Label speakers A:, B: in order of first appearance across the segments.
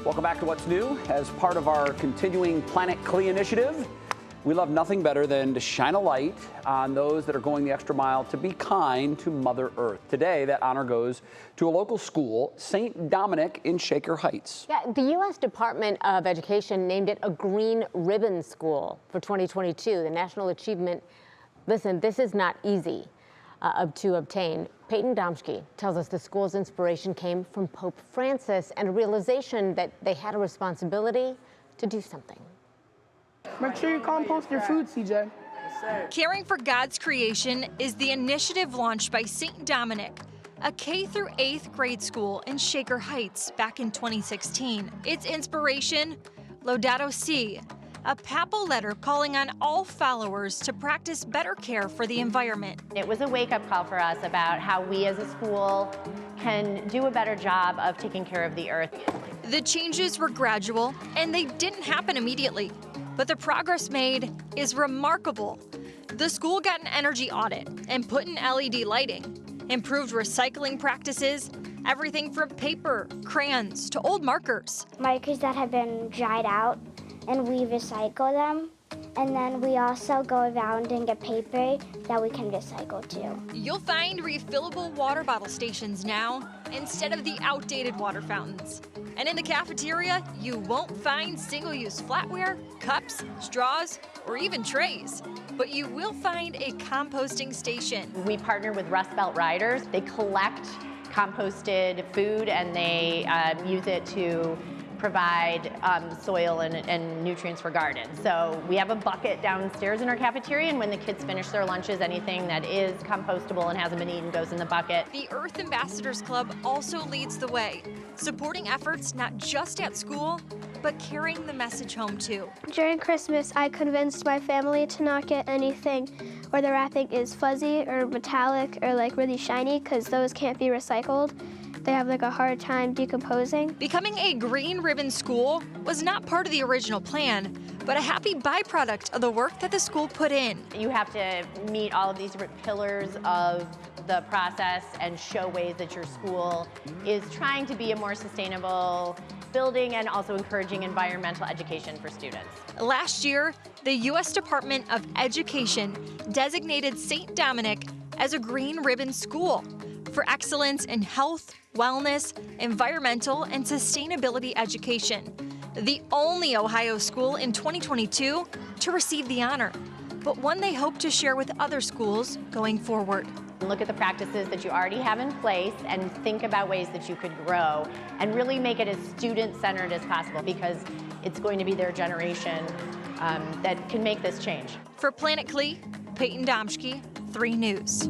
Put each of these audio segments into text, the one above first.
A: Welcome back to What's New. As part of our continuing planet-cle initiative, we love nothing better than to shine a light on those that are going the extra mile to be kind to Mother Earth. Today, that honor goes to a local school, St. Dominic in Shaker Heights.
B: Yeah, the U.S. Department of Education named it a Green Ribbon School for 2022. The national achievement, listen, this is not easy to obtain. Peyton Domschke tells us the school's inspiration came from Pope Francis and a realization that they had a responsibility to do something.
C: Make sure you compost your food, CJ.
D: Caring for God's creation is the initiative launched by St. Dominic, a K through 8th grade school in Shaker Heights back in 2016. Its inspiration, Laudato Si, a papal letter calling on all followers to practice better care for the environment.
E: It was a wake-up call for us about how we as a school can do a better job of taking care of the earth.
D: The changes were gradual and they didn't happen immediately, but the progress made is remarkable. The school got an energy audit and put in LED lighting, improved recycling practices, everything from paper, crayons to old markers.
F: Markers that have been dried out, and we recycle them. And then we also go around and get paper that we can recycle too.
D: You'll find refillable water bottle stations now instead of the outdated water fountains. And in the cafeteria, you won't find single-use flatware, cups, straws, or even trays. But you will find a composting station.
E: We partner with Rust Belt Riders. They collect composted food and they use it to provide soil and nutrients for gardens. So we have a bucket downstairs in our cafeteria, and when the kids finish their lunches, anything that is compostable and hasn't been eaten goes in the bucket.
D: The Earth Ambassadors Club also leads the way, supporting efforts not just at school, but carrying the message home too.
G: During Christmas, I convinced my family to not get anything where the wrapping is fuzzy or metallic or like really shiny, because those can't be recycled. They have like a hard time decomposing.
D: Becoming a green ribbon school was not part of the original plan, but a happy byproduct of the work that the school put in.
E: You have to meet all of these different pillars of the process and show ways that your school is trying to be a more sustainable building and also encouraging environmental education for students.
D: Last year, the U.S. Department of Education designated St. Dominic as a green ribbon school for excellence in health, wellness, environmental, and sustainability education. The only Ohio school in 2022 to receive the honor, but one they hope to share with other schools going forward.
E: Look at the practices that you already have in place and think about ways that you could grow and really make it as student-centered as possible, because it's going to be their generation that can make this change.
D: For planet-cle, Peyton Domschke, 3 News.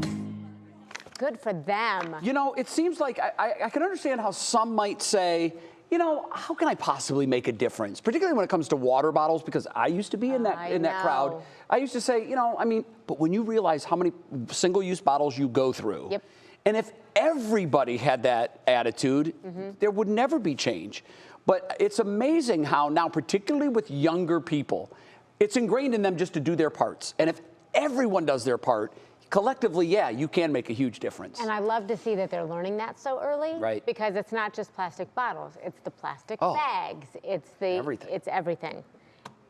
B: Good for them.
A: You know, it seems like I can understand how some might say, you know, how can I possibly make a difference? Particularly when it comes to water bottles, because I used to be in that crowd. I used to say, you know, I mean, but when you realize how many single-use bottles you go through,
B: yep.
A: And if everybody had that attitude, there would never be change. But it's amazing how now, particularly with younger people, it's ingrained in them just to do their parts. And if everyone does their part, collectively, yeah, you can make a huge difference.
B: And I love to see that they're learning that so early.
A: Right.
B: Because it's not just plastic bottles, it's the plastic bags, it's
A: everything.
B: It's everything.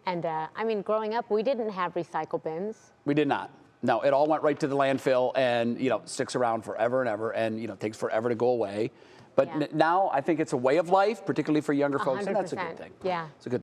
B: And I mean, growing up, we didn't have recycle bins.
A: We did not. No, it all went right to the landfill and, you know, sticks around forever and ever and, you know, takes forever to go away. But now I think it's a way of life, particularly for younger folks, and that's a good thing.
B: Yeah.
A: It's a good